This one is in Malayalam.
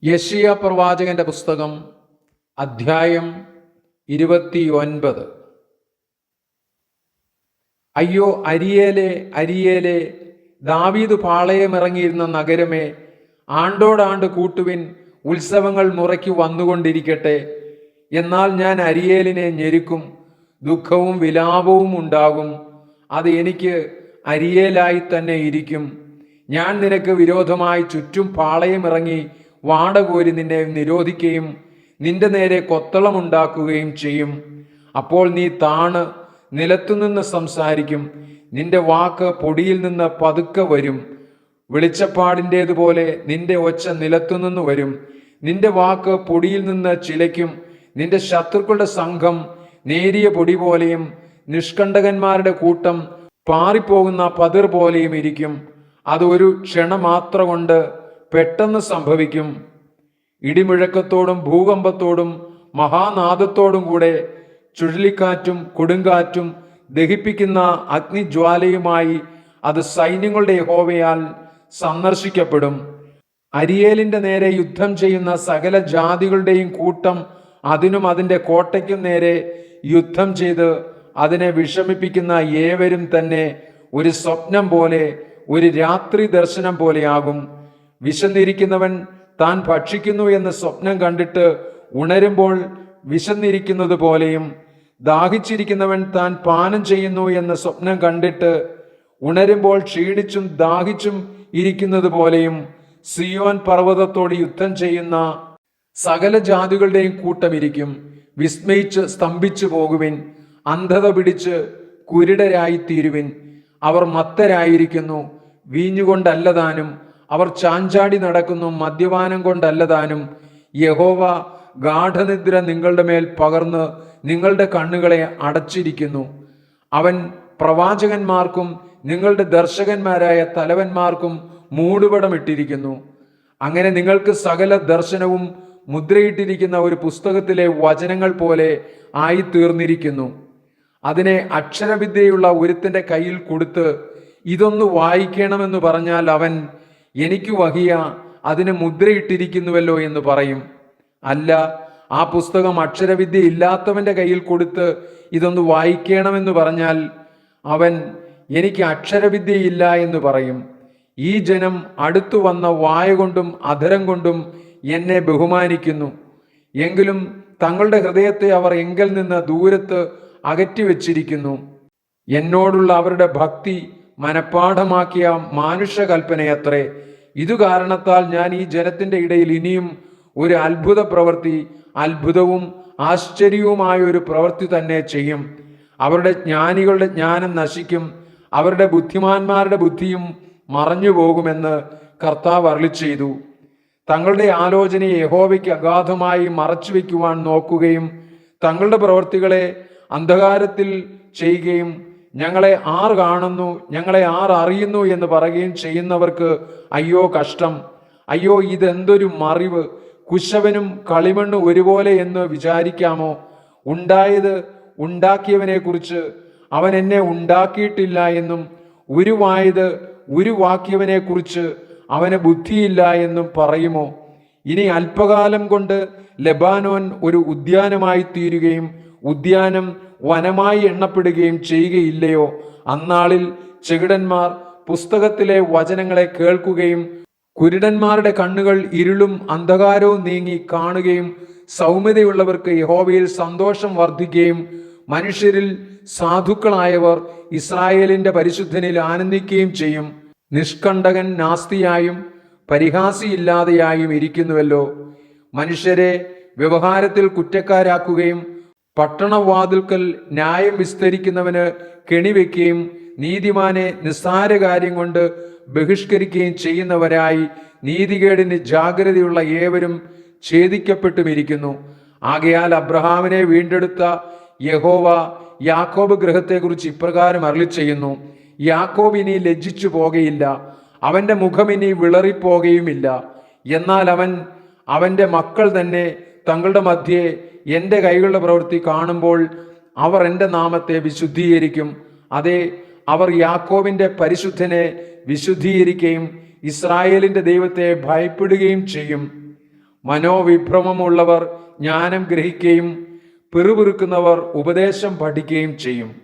യെശയ്യാ പ്രവാചകന്റെ പുസ്തകം അധ്യായം 29. അയ്യോ, അരിയേലേ, അരിയേലേ, ദാവീദ് പാളയമിറങ്ങിയിരുന്ന നഗരമേ, ആണ്ടോടാണ്ട് കൂട്ടുവിൻ, ഉത്സവങ്ങൾ മുറയ്ക്ക് വന്നുകൊണ്ടിരിക്കട്ടെ. എന്നാൽ ഞാൻ അരിയേലിനെ ഞെരുക്കും, ദുഃഖവും വിലാപവും ഉണ്ടാകും. അത് എനിക്ക് അരിയേലായി തന്നെ ഇരിക്കും. ഞാൻ നിനക്ക് വിരോധമായി ചുറ്റും പാളയമിറങ്ങി വാടകോരി നിന്നെ നിരോധിക്കുകയും നിന്റെ നേരെ കൊത്തളമുണ്ടാക്കുകയും ചെയ്യും. അപ്പോൾ നീ താണ് നിലത്തുനിന്ന് സംസാരിക്കും, നിന്റെ വാക്ക് പൊടിയിൽ നിന്ന് പതുക്കെ വരും. വെളിച്ചപ്പാടിൻ്റേതുപോലെ നിന്റെ ഒച്ച നിലത്തുനിന്ന് വരും. നിന്റെ വാക്ക് പൊടിയിൽ നിന്ന് ചിലയ്ക്കും. നിന്റെ ശത്രുക്കളുടെ സംഘം നേരിയ പൊടി പോലെയും നിഷ്കണ്ടകന്മാരുടെ കൂട്ടം പാറിപ്പോകുന്ന പതിർ പോലെയും ഇരിക്കും. അത് ഒരു ക്ഷണമാത്ര കൊണ്ട് പെട്ടെന്ന് സംഭവിക്കും. ഇടിമുഴക്കത്തോടും ഭൂകമ്പത്തോടും മഹാനാദത്തോടും കൂടെ ചുഴലിക്കാറ്റും കൊടുങ്കാറ്റും ദഹിപ്പിക്കുന്ന അഗ്നിജ്വാലയുമായി അത് സൈന്യങ്ങളുടെ യഹോവയാൽ സന്ദർശിക്കപ്പെടും. അരിയേലിന്റെ നേരെ യുദ്ധം ചെയ്യുന്ന സകല ജാതികളുടെയും കൂട്ടം അതിനും അതിൻ്റെ കോട്ടയ്ക്കും നേരെ യുദ്ധം ചെയ്ത് അതിനെ വിഷമിപ്പിക്കുന്ന ഏവരും തന്നെ ഒരു സ്വപ്നം പോലെ, ഒരു രാത്രി ദർശനം പോലെയാകും. വിശന്നിരിക്കുന്നവൻ താൻ ഭക്ഷിക്കുന്നു എന്ന് സ്വപ്നം കണ്ടിട്ട് ഉണരുമ്പോൾ വിശന്നിരിക്കുന്നത് പോലെയും, ദാഹിച്ചിരിക്കുന്നവൻ താൻ പാനം ചെയ്യുന്നു എന്ന് സ്വപ്നം കണ്ടിട്ട് ഉണരുമ്പോൾ ക്ഷീണിച്ചും ദാഹിച്ചും ഇരിക്കുന്നത് പോലെയും സിയോൻ പർവ്വതത്തോട് യുദ്ധം ചെയ്യുന്ന സകല ജാതികളുടെയും കൂട്ടമിരിക്കും. വിസ്മയിച്ച് സ്തംഭിച്ചു പോകുവിൻ, അന്ധത പിടിച്ച് കുരുടരായിത്തീരുവിൻ. അവർ മത്തരായിരിക്കുന്നു, വീഞ്ഞുകൊണ്ടല്ലതാനും. അവർ ചാഞ്ചാടി നടക്കുന്നു, മദ്യപാനം കൊണ്ടല്ലതാനും. യഹോവ ഗാഠനിദ്ര നിങ്ങളുടെ മേൽ പകർന്ന് നിങ്ങളുടെ കണ്ണുകളെ അടച്ചിരിക്കുന്നു. അവൻ പ്രവാചകന്മാർക്കും നിങ്ങളുടെ ദർശകന്മാരായ തലവന്മാർക്കും മൂടുപടമിട്ടിരിക്കുന്നു. അങ്ങനെ നിങ്ങൾക്ക് സകല ദർശനവും മുദ്രയിട്ടിരിക്കുന്ന ഒരു പുസ്തകത്തിലെ വചനങ്ങൾ പോലെ ആയിത്തീർന്നിരിക്കുന്നു. അതിനെ അക്ഷരവിദ്യയുള്ള ഒരുത്തൻ്റെ കയ്യിൽ കൊടുത്ത് ഇതൊന്ന് വായിക്കണമെന്ന് പറഞ്ഞാൽ അവൻ, എനിക്ക് വഹിയ, അതിന് മുദ്രയിട്ടിരിക്കുന്നുവല്ലോ എന്ന് പറയും. അല്ല, ആ പുസ്തകം അക്ഷരവിദ്യ ഇല്ലാത്തവന്റെ കയ്യിൽ കൊടുത്ത് ഇതൊന്ന് വായിക്കണമെന്ന് പറഞ്ഞാൽ അവൻ, എനിക്ക് അക്ഷരവിദ്യയില്ല എന്ന് പറയും. ഈ ജനം അടുത്തു വന്ന വായ കൊണ്ടും അധരം കൊണ്ടും എന്നെ ബഹുമാനിക്കുന്നു. എങ്കിലും തങ്ങളുടെ ഹൃദയത്തെ അവർ എങ്കിൽ നിന്ന് ദൂരത്ത് അകറ്റിവെച്ചിരിക്കുന്നു. എന്നോടുള്ള അവരുടെ ഭക്തി മനഃപ്പാഠമാക്കിയ മാനുഷകൽപ്പനയത്രേ. ഇതു കാരണത്താൽ ഞാൻ ഈ ജനത്തിന്റെ ഇടയിൽ ഇനിയും ഒരു അത്ഭുത പ്രവൃത്തി, അത്ഭുതവും ആശ്ചര്യവുമായ ഒരു പ്രവൃത്തി തന്നെ ചെയ്യും. അവരുടെ ജ്ഞാനികളുടെ ജ്ഞാനം നശിക്കും, അവരുടെ ബുദ്ധിമാന്മാരുടെ ബുദ്ധിയും മറഞ്ഞു പോകുമെന്ന് കർത്താവ് അരുളിച്ചെയ്തു. തങ്ങളുടെ ആലോചനയെ യഹോവയ്ക്ക് അഗാധമായി മറച്ചുവെക്കുവാൻ നോക്കുകയും തങ്ങളുടെ പ്രവൃത്തികളെ അന്ധകാരത്തിൽ ചെയ്യുകയും ഞങ്ങളെ ആർ കാണുന്നു, ഞങ്ങളെ ആർ അറിയുന്നു എന്ന് പറയുകയും ചെയ്യുന്നവർക്ക് അയ്യോ കഷ്ടം. അയ്യോ, ഇതെന്തൊരു മറിവ്! കുശവനും കളിമണ്ണ് ഒരുപോലെ എന്ന് വിചാരിക്കാമോ? ഉണ്ടായത് ഉണ്ടാക്കിയവനെ കുറിച്ച് അവൻ എന്നെ ഉണ്ടാക്കിയിട്ടില്ല എന്നും, ഉരുവായത് ഉരുവാക്കിയവനെ കുറിച്ച് അവന് ബുദ്ധിയില്ല എന്നും പറയുമോ? ഇനി അല്പകാലം കൊണ്ട് ലെബാനോൻ ഒരു ഉദ്യാനമായി തീരുകയും ഉദ്യാനം വനമായി എണ്ണപ്പെടുകയും ചെയ്യുകയില്ലയോ? അന്നാളിൽ ചെകിടന്മാർ പുസ്തകത്തിലെ വചനങ്ങളെ കേൾക്കുകയും കുരുടന്മാരുടെ കണ്ണുകൾ ഇരുളും അന്ധകാരവും നീങ്ങി കാണുകയും സൗമ്യതയുള്ളവർക്ക് യഹോവയിൽ സന്തോഷം വർദ്ധിക്കുകയും മനുഷ്യരിൽ സാധുക്കളായവർ ഇസ്രായേലിന്റെ പരിശുദ്ധനിൽ ആനന്ദിക്കുകയും ചെയ്യും. നിഷ്കണ്ടകൻ നാസ്തിയായും പരിഹാസിയില്ലാതെയായും ഇരിക്കുന്നുവല്ലോ. മനുഷ്യരെ വ്യവഹാരത്തിൽ കുറ്റക്കാരാക്കുകയും പട്ടണവാതിൽക്കൽ ന്യായം വിസ്തരിക്കുന്നവന് കെണിവെക്കുകയും നീതിമാനെ നിസ്സാര കാര്യം കൊണ്ട് ബഹിഷ്കരിക്കുകയും ചെയ്യുന്നവരായി നീതികേടിന് ജാഗ്രതയുള്ള ഏവരും ഛേദിക്കപ്പെട്ടുമിരിക്കുന്നു. ആകയാൽ അബ്രഹാമിനെ വീണ്ടെടുത്ത യഹോവ യാക്കോബ് ഗൃഹത്തെക്കുറിച്ച് ഇപ്രകാരം അരുളിച്ചെയ്യുന്നു: യാക്കോബ് ഇനി ലജ്ജിച്ചു പോകുകയില്ല, അവന്റെ മുഖം ഇനി വിളറിപ്പോകുകയുമില്ല. എന്നാൽ അവന്റെ മക്കൾ തന്നെ തങ്ങളുടെ മധ്യേ എൻ്റെ കൈകളുടെ പ്രവൃത്തി കാണുമ്പോൾ അവർ എൻ്റെ നാമത്തെ വിശുദ്ധീകരിക്കും. അതെ, അവർ യാക്കോബിന്റെ പരിശുദ്ധനെ വിശുദ്ധീകരിക്കുകയും ഇസ്രായേലിന്റെ ദൈവത്തെ ഭയപ്പെടുകയും ചെയ്യും. മനോവിഭ്രമമുള്ളവർ ജ്ഞാനം ഗ്രഹിക്കുകയും പിറുപിറുക്കുന്നവർ ഉപദേശം പഠിക്കുകയും ചെയ്യും.